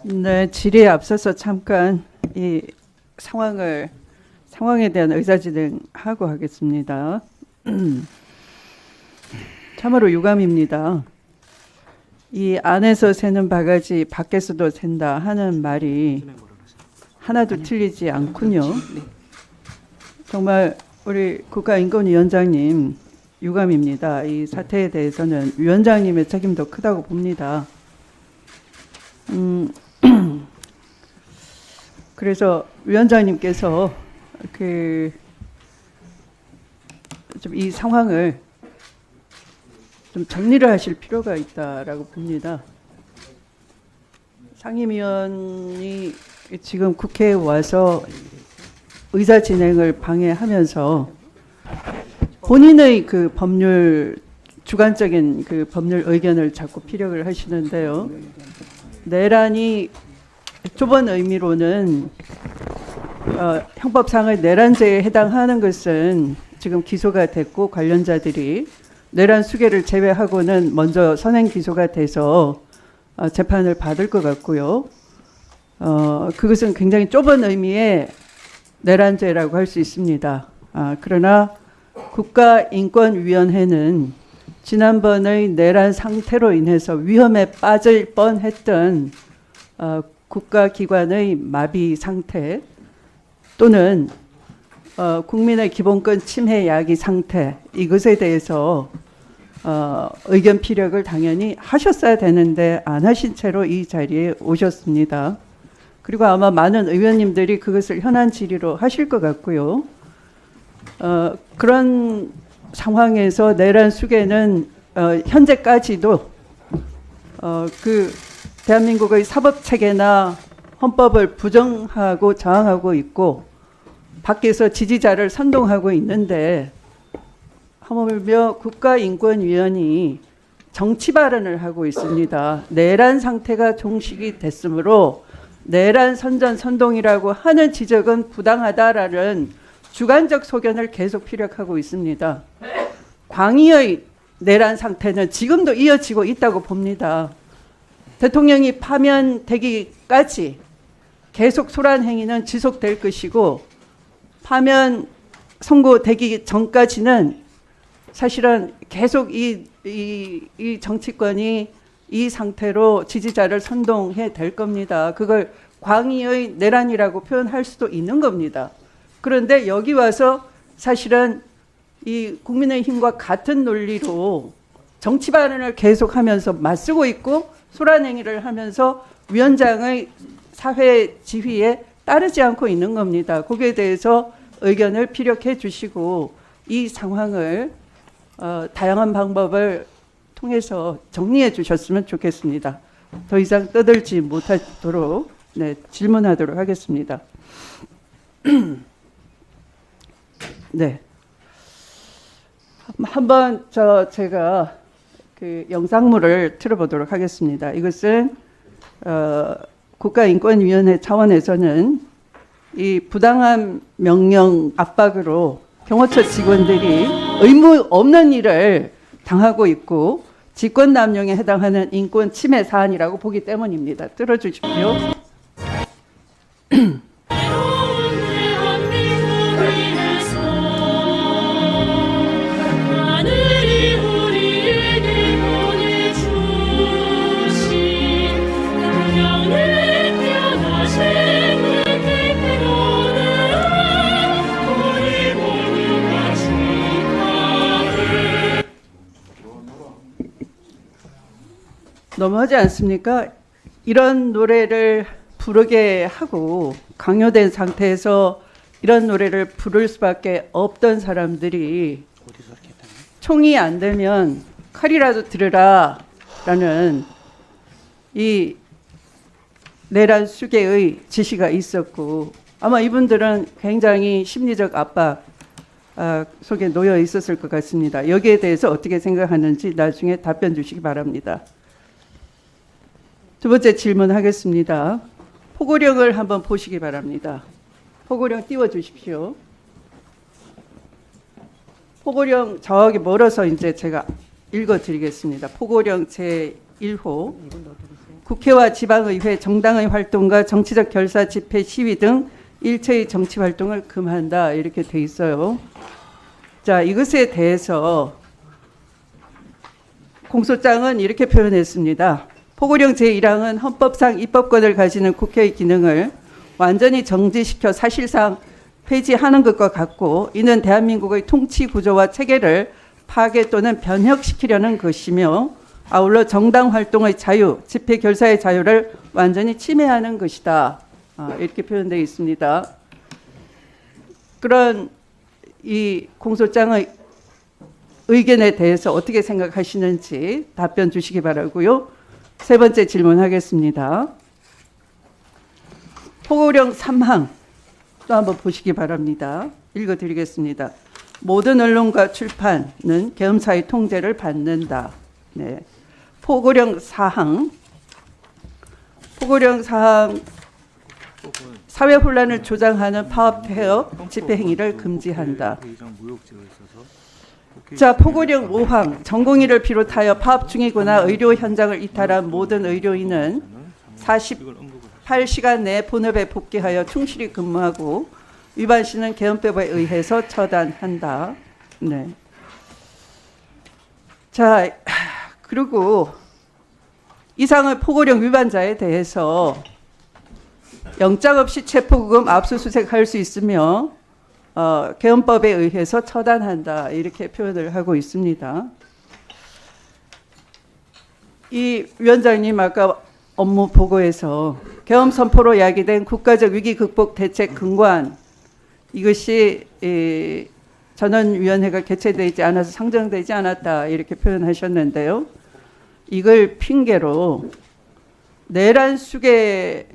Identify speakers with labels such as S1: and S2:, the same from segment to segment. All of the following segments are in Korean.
S1: 네, 질의에 앞서서 잠깐 이 상황에 대한 의사진행하고 하겠습니다. 참으로 유감입니다. 이 안에서 새는 바가지 밖에서도 샌다 하는 말이 하나도 틀리지 않군요. 정말 우리 국가인권위원장님 유감입니다. 이 사태에 대해서는 위원장님의 책임도 크다고 봅니다. 그래서 위원장님께서 좀 이 상황을 좀 정리를 하실 필요가 있다라고 봅니다. 상임위원이 지금 국회에 와서 의사 진행을 방해하면서 본인의 그 법률 주관적인 그 법률 의견을 자꾸 피력을 하시는데요. 내란이 좁은 의미로는 형법상의 내란죄에 해당하는 것은 지금 기소가 됐고 관련자들이 내란 수괴를 제외하고는 먼저 선행 기소가 돼서 재판을 받을 것 같고요. 그것은 굉장히 좁은 의미의 내란죄라고 할 수 있습니다. 그러나 국가인권위원회는 지난번의 내란 상태로 인해서 위험에 빠질 뻔했던 국가기관의 마비 상태 또는 국민의 기본권 침해 야기 상태 이것에 대해서 의견 피력을 당연히 하셨어야 되는데 안 하신 채로 이 자리에 오셨습니다. 그리고 아마 많은 의원님들이 그것을 현안 질의로 하실 것 같고요. 그런 상황에서 내란 수괴는 현재까지도 그 대한민국의 사법 체계나 헌법을 부정하고 저항하고 있고 밖에서 지지자를 선동하고 있는데 하물며 국가인권위원회 정치 발언을 하고 있습니다. 내란 상태가 종식이 됐으므로 내란 선전 선동이라고 하는 지적은 부당하다라는 주관적 소견을 계속 피력하고 있습니다. 광의의 내란 상태는 지금도 이어지고 있다고 봅니다. 대통령이 파면되기까지 계속 소란 행위는 지속될 것이고 파면 선고되기 전까지는 사실은 계속 이 정치권이 이 상태로 지지자를 선동해 될 겁니다. 그걸 광의의 내란이라고 표현할 수도 있는 겁니다. 그런데 여기 와서 사실은 이 국민의힘과 같은 논리로 정치 발언을 계속하면서 맞서고 있고 소란 행위를 하면서 위원장의 사회 지휘에 따르지 않고 있는 겁니다. 거기에 대해서 의견을 피력해 주시고 이 상황을 다양한 방법을 통해서 정리해 주셨으면 좋겠습니다. 더 이상 떠들지 못하도록 질문하도록 하겠습니다. 네. 한번 제가 그 영상물을 틀어보도록 하겠습니다. 이것은 국가인권위원회 차원에서는 이 부당한 명령 압박으로 경호처 직원들이 의무 없는 일을 당하고 있고 직권남용에 해당하는 인권 침해 사안이라고 보기 때문입니다. 들어주십시오. 너무하지 않습니까? 이런 노래를 부르게 하고 강요된 상태에서 이런 노래를 부를 수밖에 없던 사람들이 총이 안 되면 칼이라도 들으라 라는 이 내란 수괴의 지시가 있었고 아마 이분들은 굉장히 심리적 압박 속에 놓여 있었을 것 같습니다. 여기에 대해서 어떻게 생각하는지 나중에 답변 주시기 바랍니다. 두 번째 질문하겠습니다. 포고령을 한번 보시기 바랍니다. 포고령 띄워주십시오. 포고령 저기 멀어서 이제 제가 읽어드리겠습니다. 포고령 제1호 국회와 지방의회, 정당의 활동과 정치적 결사, 집회, 시위 등 일체의 정치 활동을 금한다 이렇게 돼 있어요. 자, 이것에 대해서 공소장은 이렇게 표현했습니다. 포고령 제1항은 헌법상 입법권을 가지는 국회의 기능을 완전히 정지시켜 사실상 폐지하는 것과 같고, 이는 대한민국의 통치 구조와 체계를 파괴 또는 변혁시키려는 것이며, 아울러 정당 활동의 자유, 집회 결사의 자유를 완전히 침해하는 것이다. 이렇게 표현되어 있습니다. 그런 이 공소장의 의견에 대해서 어떻게 생각하시는지 답변 주시기 바라고요. 세 번째 질문하겠습니다. 포고령 3항 또 한번 보시기 바랍니다. 읽어드리겠습니다. 모든 언론과 출판은 계엄사의 통제를 받는다. 네. 포고령 4항 사회 혼란을 조장하는 파업, 폐업, 집회 행위를 금지한다. 자, 포고령 5항 전공의를 비롯하여 파업 중이거나 의료 현장을 이탈한 모든 의료인은 48시간 내 본업에 복귀하여 충실히 근무하고 위반 시는 계엄법에 의해서 처단한다. 네. 자, 그리고 이상의 포고령 위반자에 대해서 영장 없이 체포구금 압수수색할 수 있으며 계엄법에 의해서 처단한다 이렇게 표현을 하고 있습니다. 이 위원장님 아까 업무 보고에서 계엄 선포로 야기된 국가적 위기 극복 대책 근거안 이것이 전원위원회가 개최되지 않아서 상정되지 않았다 이렇게 표현하셨는데요. 이걸 핑계로 내란 수계에도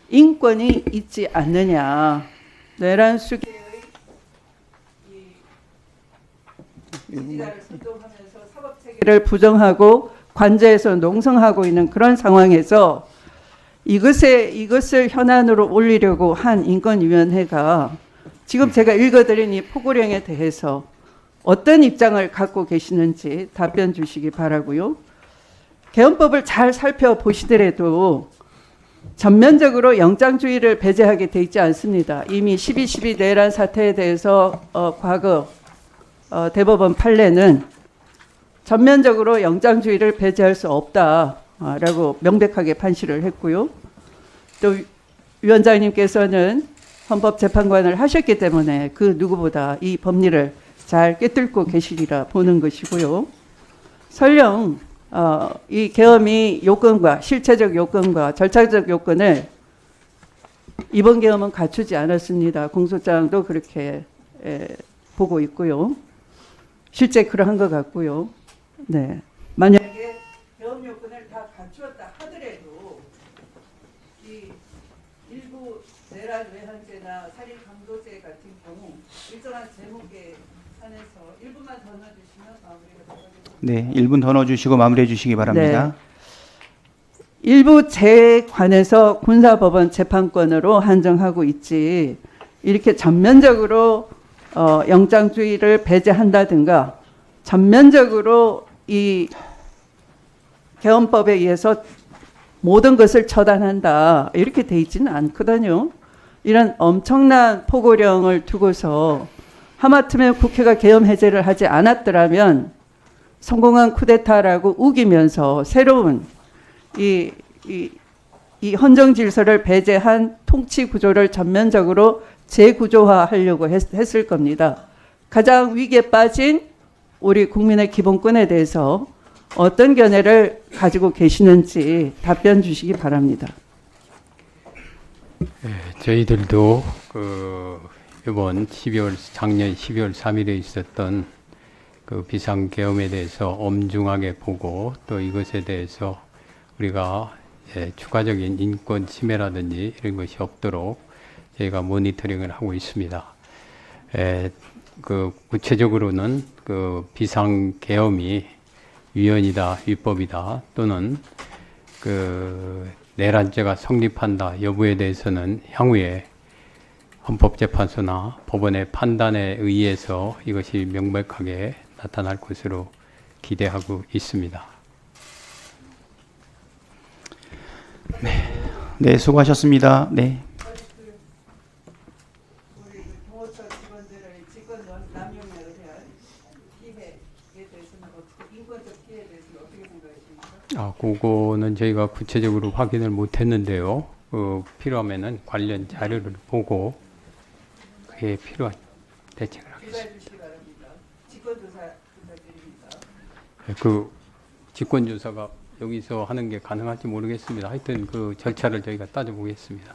S1: 인권이 있지 않느냐. 내란 수계의 지지자를 선동하면서 사법 체계를 부정하고 관제해서 농성하고 있는 그런 상황에서 이것을 현안으로 올리려고 한 인권위원회가 지금 제가 읽어드린 이 포고령에 대해서 어떤 입장을 갖고 계시는지 답변 주시기 바라고요. 계엄법을 잘 살펴보시더라도 전면적으로 영장주의를 배제하게 돼 있지 않습니다. 이미 12.12 내란 사태에 대해서 과거 대법원 판례는 전면적으로 영장주의를 배제할 수 없다라고 명백하게 판시를 했고요. 또 위원장님께서는 헌법재판관을 하셨기 때문에 그 누구보다 이 법리를 잘 꿰뚫고 계시리라 보는 것이고요. 설령 이 계엄이 요건과 실체적 요건과 절차적 요건을 이번 계엄은 갖추지 않았습니다. 공소장도 그렇게 보고 있고요. 실제 그러한 것 같고요. 네. 만약에 계엄 요건을 다 갖추었다 하더라도 이 일부 내란 외환죄나 살인 강도죄 같은 경우 일정한 제목에 한해서 1분만 더 넣어주시면 마무리가 되겠습니다.
S2: 네, 1분 더 넣어주시고 마무리해 주시기 바랍니다.
S1: 네. 일부 죄에 관해서 군사법원 재판권으로 한정하고 있지 이렇게 전면적으로 영장주의를 배제한다든가 전면적으로 이 계엄법에 의해서 모든 것을 처단한다 이렇게 돼 있지는 않거든요. 이런 엄청난 포고령을 두고서 하마터면 국회가 계엄 해제를 하지 않았더라면 성공한 쿠데타라고 우기면서 새로운 이 헌정 질서를 배제한 통치 구조를 전면적으로 재구조화하려고 했을 겁니다. 가장 위기에 빠진 우리 국민의 기본권에 대해서 어떤 견해를 가지고 계시는지 답변 주시기 바랍니다.
S3: 네, 저희들도 이번 작년 12월 3일에 있었던 그 비상계엄에 대해서 엄중하게 보고 또 이것에 대해서 우리가 추가적인 인권 침해라든지 이런 것이 없도록 저희가 모니터링을 하고 있습니다. 구체적으로는 그 비상계엄이 위헌이다, 위법이다 또는 그 내란죄가 성립한다 여부에 대해서는 향후에 헌법재판소나 법원의 판단에 의해서 이것이 명백하게 나타날 것으로 기대하고 있습니다.
S2: 네, 수고하셨습니다. 네.
S1: 우리 경호처 직원들의 직권 남용에 대한 피해에 대해서는 어떻게 인권적 피해에 대해서는 어떻게 생각하십니까?
S3: 그거는 저희가 구체적으로 확인을 못했는데요. 필요하면은 관련 자료를 보고 그에 필요한 대책을 하겠습니다.
S1: 조사해 주시기 바랍니다. 직권 조사 부탁드립니다.
S3: 그 직권 조사가 여기서 하는 게 가능할지 모르겠습니다. 하여튼 그 절차를 저희가 따져보겠습니다.